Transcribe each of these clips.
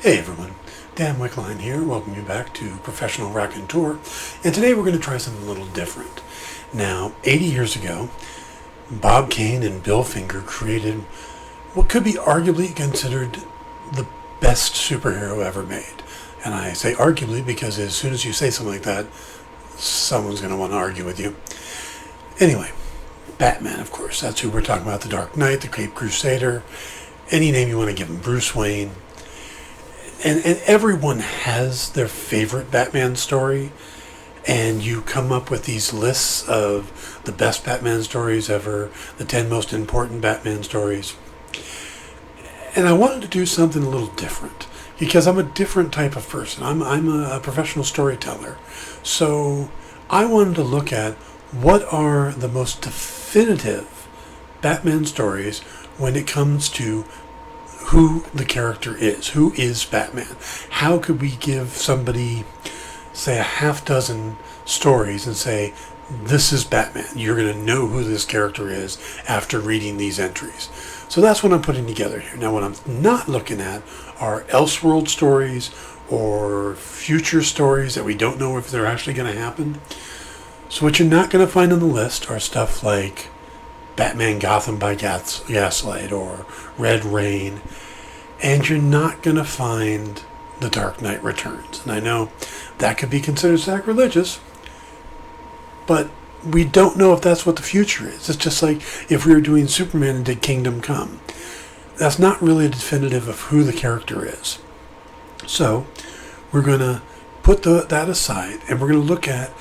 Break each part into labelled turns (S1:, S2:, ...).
S1: Hey everyone, Dan Wickline here, welcome you back to Professional Raconteur, and today we're going to try something a little different. Now, 80 years ago, Bob Kane and Bill Finger created what could be arguably considered the best superhero ever made. And I say arguably because as soon as you say something like that, someone's going to want to argue with you. Anyway, Batman, of course, that's who we're talking about, the Dark Knight, the Caped Crusader, any name you want to give him, Bruce Wayne. And everyone has their favorite Batman story, and you come up with these lists of the best Batman stories ever, the 10 most important Batman stories. And I wanted to do something a little different, because I'm a different type of person. I'm a professional storyteller. So I wanted to look at what are the most definitive Batman stories when it comes to who the character is. Who is Batman? How could we give somebody, say, a half dozen stories and say, this is Batman. You're going to know who this character is after reading these entries. So that's what I'm putting together here. Now, what I'm not looking at are Elseworld stories or future stories that we don't know if they're actually going to happen. So what you're not going to find on the list are stuff like Batman Gotham by Gaslight or Red Rain, and you're not going to find The Dark Knight Returns. And I know that could be considered sacrilegious, but we don't know if that's what the future is. It's just like if we were doing Superman and did Kingdom Come. That's not really definitive of who the character is. So we're going to put that aside, and we're going to look at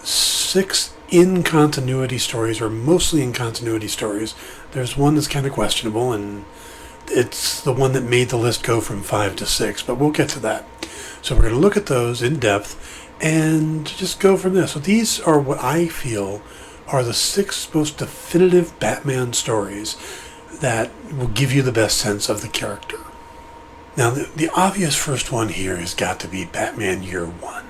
S1: 6 in-continuity stories, or mostly in-continuity stories. There's one that's kind of questionable, and it's the one that made the list go from 5 to 6, but we'll get to that. So we're going to look at those in depth and just go from this. So these are what I feel are the 6 most definitive Batman stories that will give you the best sense of the character. Now, the obvious first one here has got to be Batman Year One.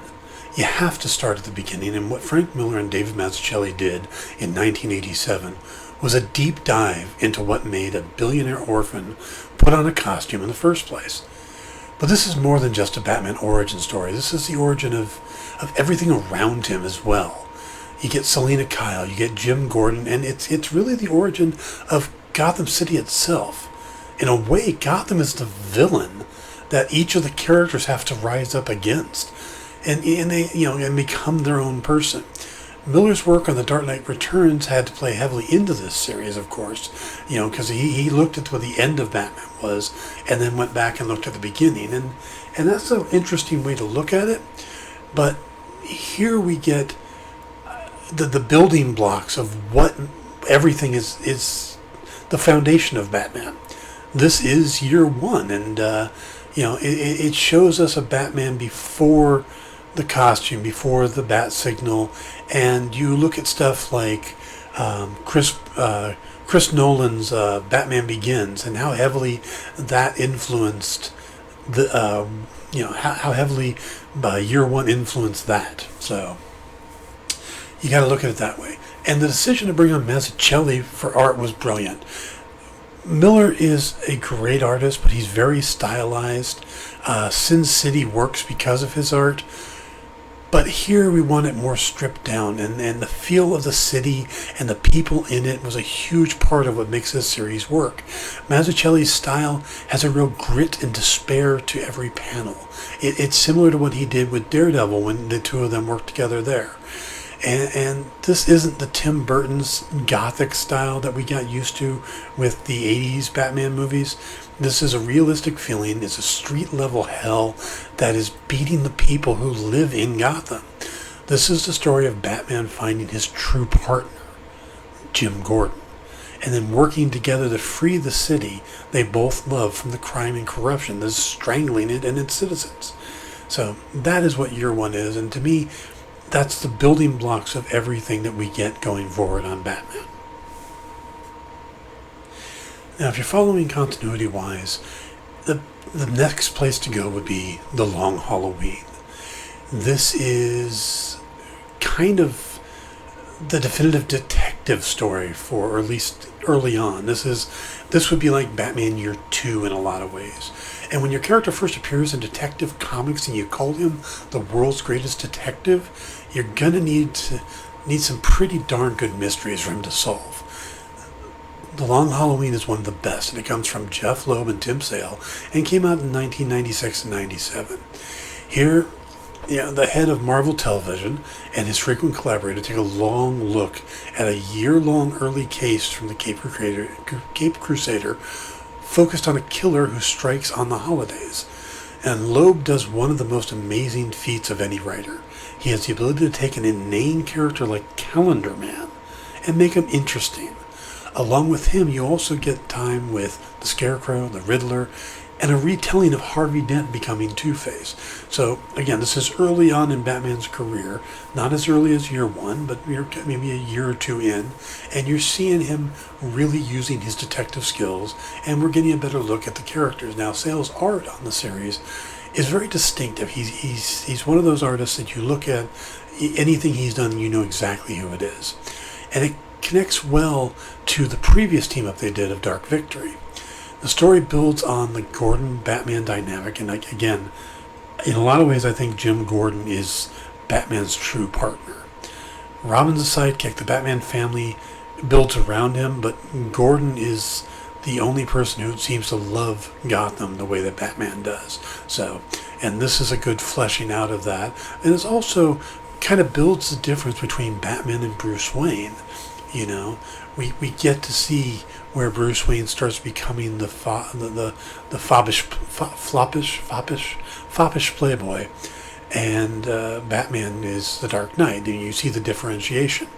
S1: You have to start at the beginning, and what Frank Miller and David Mazzucchelli did in 1987 was a deep dive into what made a billionaire orphan put on a costume in the first place. But this is more than just a Batman origin story. This is the origin of everything around him as well. You get Selina Kyle, you get Jim Gordon, and it's really the origin of Gotham City itself. In a way, Gotham is the villain that each of the characters have to rise up against. And they, and become their own person. Miller's work on The Dark Knight Returns had to play heavily into this series, of course, because he looked at what the end of Batman was, and then went back and looked at the beginning, and that's an interesting way to look at it. But here we get the building blocks of what everything is the foundation of Batman. This is Year One, and it shows us a Batman before the costume, before the bat signal, and you look at stuff like Chris Nolan's Batman Begins, and how heavily that influenced how heavily Year One influenced that. So you got to look at it that way. And the decision to bring on Mazzucchelli for art was brilliant. Miller is a great artist, but he's very stylized. Sin City works because of his art. But here we want it more stripped down, and the feel of the city and the people in it was a huge part of what makes this series work. Mazzucchelli's style has a real grit and despair to every panel. It's similar to what he did with Daredevil when the two of them worked together there. And this isn't the Tim Burton's gothic style that we got used to with the 80s Batman movies. This is a realistic feeling. It's a street-level hell that is beating the people who live in Gotham. This is the story of Batman finding his true partner, Jim Gordon, and then working together to free the city they both love from the crime and corruption that is strangling it and its citizens. So that is what Year One is, and to me, that's the building blocks of everything that we get going forward on Batman. Now, if you're following continuity-wise, the next place to go would be The Long Halloween. This is kind of the definitive detective story or at least early on. This would be like Batman Year 2 in a lot of ways. And when your character first appears in Detective Comics and you call him the world's greatest detective, you're gonna need some pretty darn good mysteries for him to solve. The Long Halloween is one of the best, and it comes from Jeff Loeb and Tim Sale, and came out in 1996 and 97. Here, the head of Marvel Television and his frequent collaborator take a long look at a year-long early case from the Cape Crusader, focused on a killer who strikes on the holidays. And Loeb does one of the most amazing feats of any writer. He has the ability to take an inane character like Calendar Man and make him interesting. Along with him, you also get time with the Scarecrow, the Riddler, and a retelling of Harvey Dent becoming Two-Face. So, again, this is early on in Batman's career, not as early as year 1, but maybe a year or 2 in, and you're seeing him really using his detective skills, and we're getting a better look at the characters. Now, Sale's art on the series is very distinctive. He's one of those artists that you look at anything he's done and you know exactly who it is. And it connects well to the previous team-up they did of Dark Victory. The story builds on the Gordon-Batman dynamic, and again, in a lot of ways I think Jim Gordon is Batman's true partner. Robin's a sidekick. The Batman family builds around him, but Gordon is the only person who seems to love Gotham the way that Batman does. And this is a good fleshing out of that. And it also kind of builds the difference between Batman and Bruce Wayne. We get to see where Bruce Wayne starts becoming the foppish playboy, and Batman is the Dark Knight, and you see the differentiation.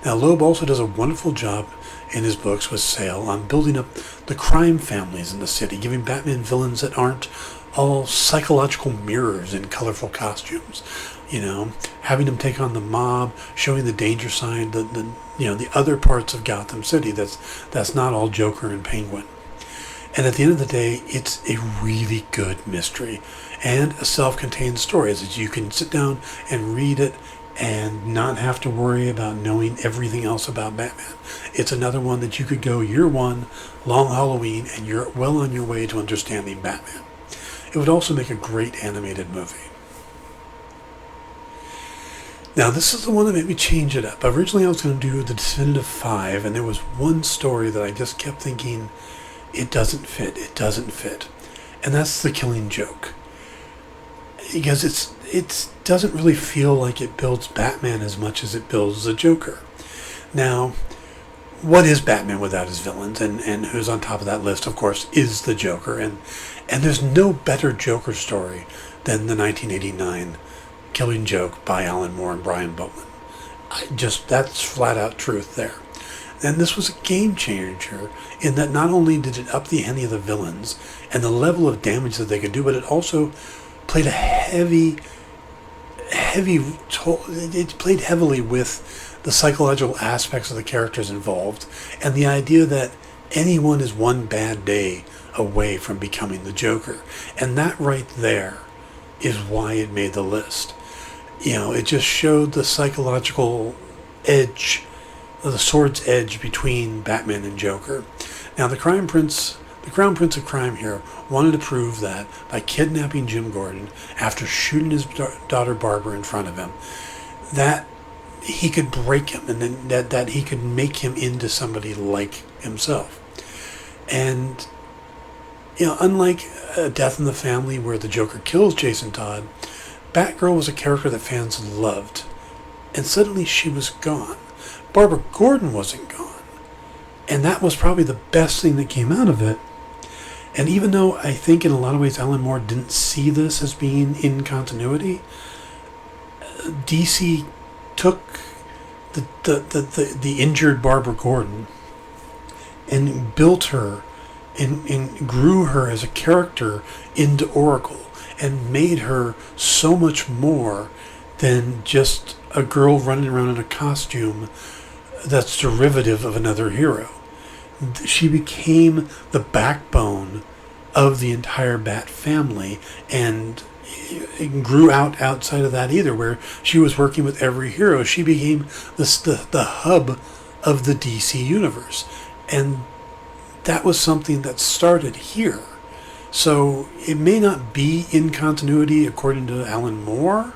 S1: Now, Loeb also does a wonderful job in his books with Sale on building up the crime families in the city, giving Batman villains that aren't all psychological mirrors in colorful costumes. Having them take on the mob, showing the danger sign, the other parts of Gotham City that's not all Joker and Penguin. And at the end of the day, it's a really good mystery and a self-contained story, as you can sit down and read it and not have to worry about knowing everything else about Batman. It's another one that you could go year 1, Long Halloween, and you're well on your way to understanding Batman. It would also make a great animated movie. Now, this is the one that made me change it up. Originally, I was going to do the Definitive 5, and there was one story that I just kept thinking, it doesn't fit. And that's The Killing Joke. Because it doesn't really feel like it builds Batman as much as it builds the Joker. Now, what is Batman without his villains? And who's on top of that list, of course, is the Joker. And there's no better Joker story than the 1989 Killing Joke by Alan Moore and Brian Bowman. That's flat out truth there. And this was a game changer in that not only did it up the ante of the villains and the level of damage that they could do, but it also played it played heavily with the psychological aspects of the characters involved and the idea that anyone is one bad day away from becoming the Joker. And that right there is why it made the list. It just showed the psychological edge, the sword's edge between Batman and Joker. Now, the Crown Prince of Crime here wanted to prove that by kidnapping Jim Gordon after shooting his daughter Barbara in front of him, that he could break him and then that he could make him into somebody like himself. And, unlike Death in the Family where the Joker kills Jason Todd, Batgirl was a character that fans loved, and suddenly she was gone. Barbara Gordon wasn't gone, and that was probably the best thing that came out of it. And even though I think in a lot of ways Alan Moore didn't see this as being in continuity, DC took the injured Barbara Gordon and built her and grew her as a character into Oracle, and made her so much more than just a girl running around in a costume that's derivative of another hero. She became the backbone of the entire Bat family, and it grew outside of that either, where she was working with every hero. She became the hub of the DC universe. And that was something that started here. So it may not be in continuity according to Alan Moore,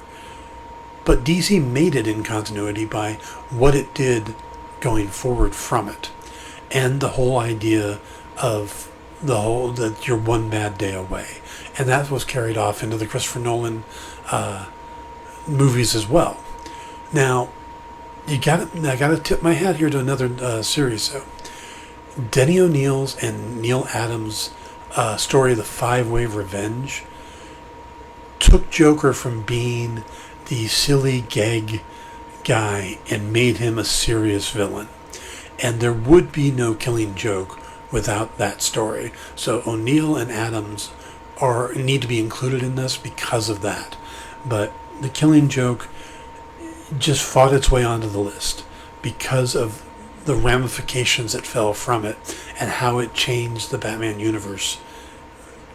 S1: but DC made it in continuity by what it did going forward from it. And the whole idea of that you're one bad day away. And that was carried off into the Christopher Nolan movies as well. Now, I gotta tip my hat here to another series. So, Denny O'Neil's and Neil Adams' story, The Five-Way Revenge, took Joker from being the silly gag guy and made him a serious villain. And there would be no Killing Joke without that story. So O'Neill and Adams need to be included in this because of that. But The Killing Joke just fought its way onto the list because of the ramifications that fell from it and how it changed the Batman universe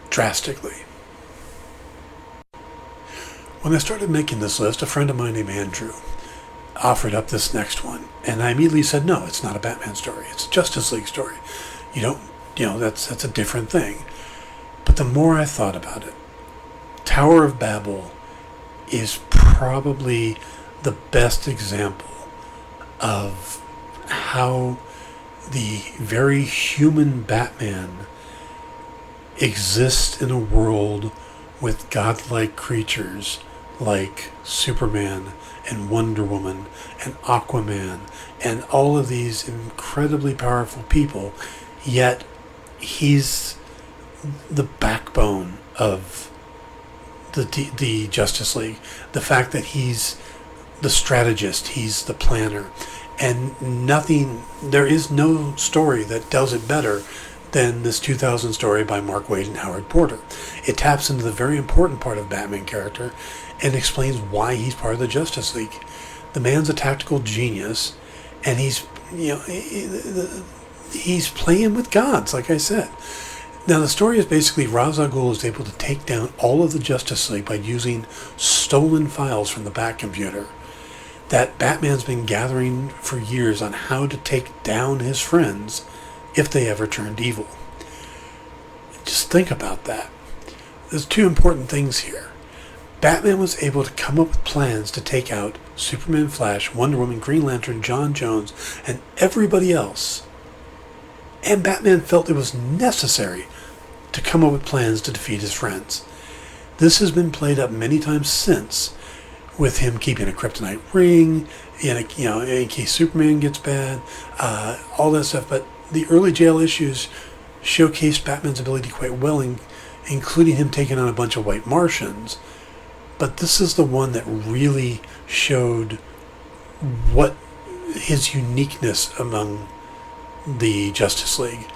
S1: drastically. When I started making this list, a friend of mine named Andrew offered up this next one, and I immediately said, no, it's not a Batman story. It's a Justice League story. That's a different thing. But the more I thought about it, Tower of Babel is probably the best example of how the very human Batman exists in a world with godlike creatures like Superman and Wonder Woman and Aquaman and all of these incredibly powerful people, yet he's the backbone of the Justice League. The fact that he's the strategist, he's the planner, and there is no story that does it better than this 2000 story by Mark Waid and Howard Porter. It taps into the very important part of Batman character and explains why he's part of the Justice League. The man's a tactical genius, and he's playing with gods, like I said. Now, the story is basically Ra's al Ghul is able to take down all of the Justice League by using stolen files from the Batcomputer that Batman's been gathering for years on how to take down his friends if they ever turned evil. Just think about that. There's two important things here. Batman was able to come up with plans to take out Superman, Flash, Wonder Woman, Green Lantern, John Jones, and everybody else. And Batman felt it was necessary to come up with plans to defeat his friends. This has been played up many times since, with him keeping a kryptonite ring, in case Superman gets bad, all that stuff. But the early jail issues showcased Batman's ability quite well, including him taking on a bunch of white Martians. But this is the one that really showed what his uniqueness among the Justice League,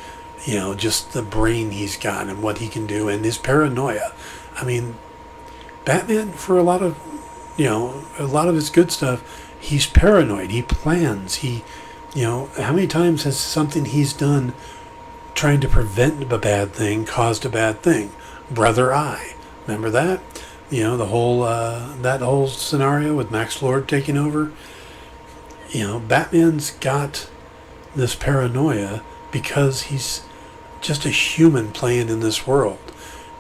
S1: just the brain he's got and what he can do and his paranoia. I mean, Batman, for a lot of his good stuff, he's paranoid. He plans. How many times has something he's done trying to prevent a bad thing caused a bad thing? Brother Eye. Remember that? The whole that whole scenario with Max Lord taking over. Batman's got this paranoia because he's just a human playing in this world.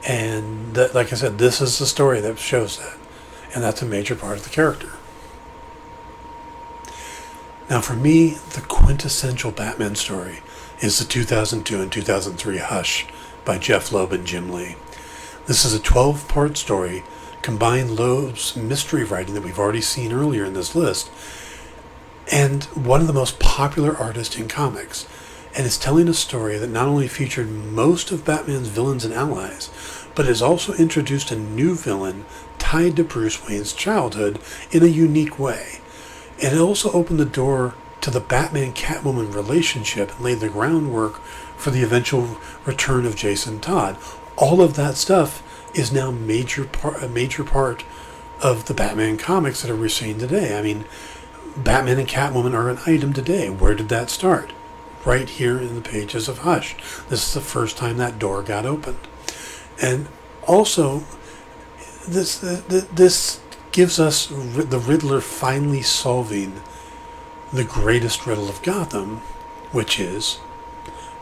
S1: And like I said, this is the story that shows that. And that's a major part of the character. Now for me, the quintessential Batman story is the 2002 and 2003 Hush by Jeff Loeb and Jim Lee. This is a 12-part story, combined Loeb's mystery writing that we've already seen earlier in this list, and one of the most popular artists in comics. And it's telling a story that not only featured most of Batman's villains and allies, but has also introduced a new villain tied to Bruce Wayne's childhood in a unique way. And it also opened the door to the Batman-Catwoman relationship and laid the groundwork for the eventual return of Jason Todd. All of that stuff is now a major part of the Batman comics that we're seeing today. I mean, Batman and Catwoman are an item today. Where did that start? Right here in the pages of Hush. This is the first time that door got opened. And also, this gives us the Riddler finally solving the greatest riddle of Gotham, which is,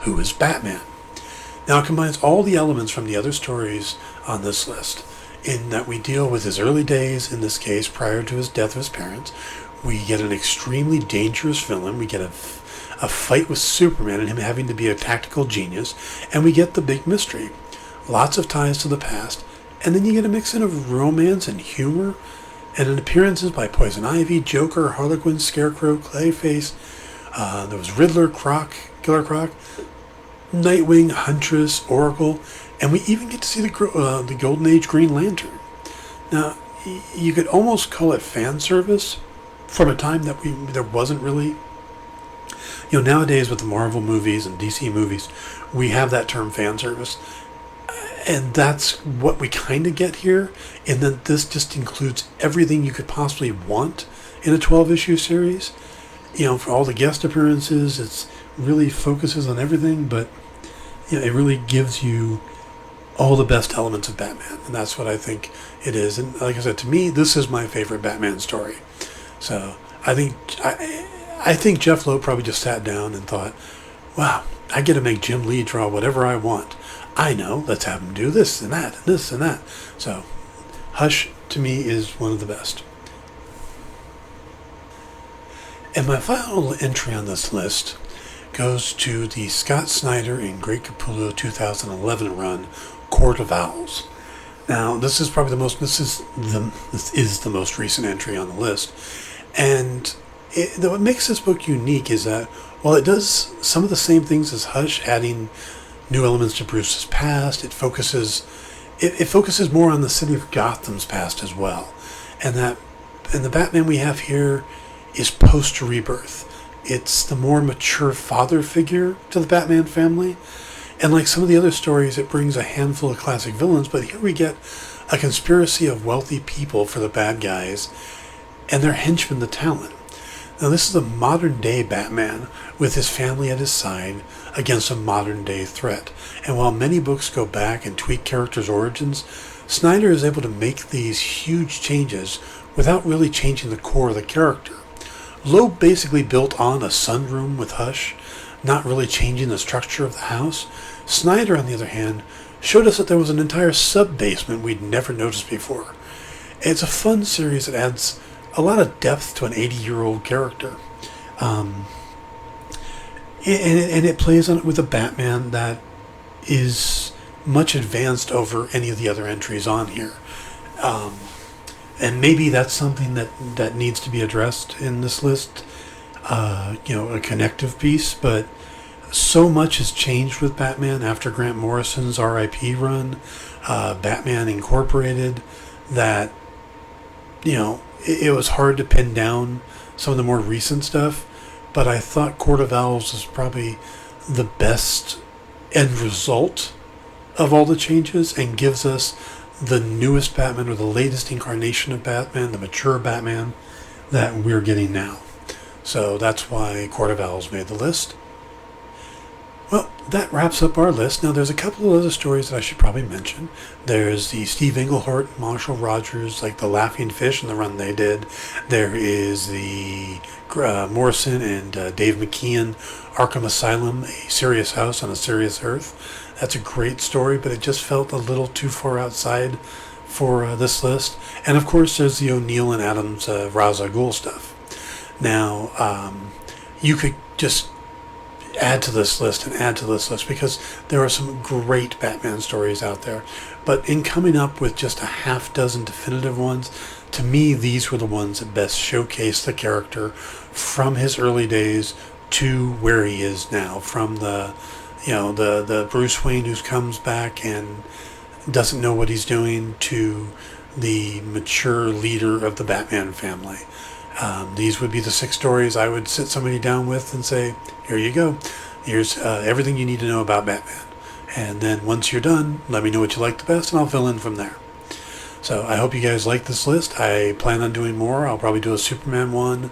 S1: who is Batman? Now it combines all the elements from the other stories on this list, in that we deal with his early days, in this case, prior to his death of his parents. We get an extremely dangerous villain. We get a fight with Superman and him having to be a tactical genius. And we get the big mystery. Lots of ties to the past. And then you get a mix in of romance and humor, and an appearances by Poison Ivy, Joker, Harlequin, Scarecrow, Clayface. There was Riddler, Killer Croc, Nightwing, Huntress, Oracle, and we even get to see the Golden Age Green Lantern. Now, you could almost call it fan service from a time that there wasn't really. Nowadays with the Marvel movies and DC movies, we have that term fan service. And that's what we kind of get here, in that this just includes everything you could possibly want in a 12-issue series. For all the guest appearances, it really focuses on everything, but it really gives you all the best elements of Batman, and that's what I think it is. And like I said, to me, this is my favorite Batman story. So I think Jeff Loeb probably just sat down and thought, wow, I get to make Jim Lee draw whatever I want. I know, let's have him do this and that and this and that. So Hush, to me, is one of the best. And my final entry on this list goes to the Scott Snyder and Greg Capullo 2011 run, Court of Owls. Now, this is probably the most recent entry on the list. And what makes this book unique is that while it does some of the same things as Hush, adding new elements to Bruce's past, it focuses more on the city of Gotham's past as well. And the Batman we have here is post-Rebirth. It's the more mature father figure to the Batman family. And like some of the other stories, it brings a handful of classic villains, but here we get a conspiracy of wealthy people for the bad guys and their henchmen, the Talon. Now, this is a modern-day Batman with his family at his side against a modern-day threat. And while many books go back and tweak characters' origins, Snyder is able to make these huge changes without really changing the core of the character. Loeb basically built on a sunroom with Hush, not really changing the structure of the house. Snyder, on the other hand, showed us that there was an entire sub-basement we'd never noticed before. It's a fun series that adds a lot of depth to an 80-year-old character. And it plays on it with a Batman that is much advanced over any of the other entries on here. And maybe that's something that needs to be addressed in this list, a connective piece, but so much has changed with Batman after Grant Morrison's R.I.P. run, Batman Incorporated, that, it was hard to pin down some of the more recent stuff, but I thought Court of Owls was probably the best end result of all the changes and gives us the newest Batman, or the latest incarnation of Batman, the mature Batman that we're getting now. So that's why Court of Owls made the list. Well, that wraps up our list. Now, there's a couple of other stories that I should probably mention. There's the Steve Englehart, Marshall Rogers, like the Laughing Fish and the run they did. There is the Morrison and Dave McKeon, Arkham Asylum, A Serious House on a Serious Earth. That's a great story, but it just felt a little too far outside for this list. And of course, there's the O'Neill and Adams Ra's al Ghul stuff. Now, you could just add to this list and add to this list, because there are some great Batman stories out there. But in coming up with just a half dozen definitive ones, to me, these were the ones that best showcase the character from his early days to where he is now, from the Bruce Wayne who comes back and doesn't know what he's doing, to the mature leader of the Batman family. These would be the 6 stories I would sit somebody down with and say, here you go. Here's everything you need to know about Batman. And then once you're done, let me know what you like the best, and I'll fill in from there. So I hope you guys like this list. I plan on doing more. I'll probably do a Superman one,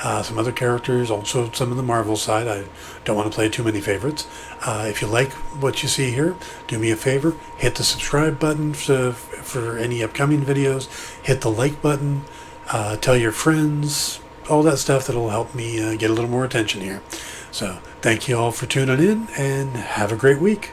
S1: some other characters, also some of the Marvel side. I don't want to play too many favorites. If you like what you see here, do me a favor. Hit the subscribe button for any upcoming videos. Hit the like button. Tell your friends, all that stuff that'll help me get a little more attention here. So thank you all for tuning in, and have a great week.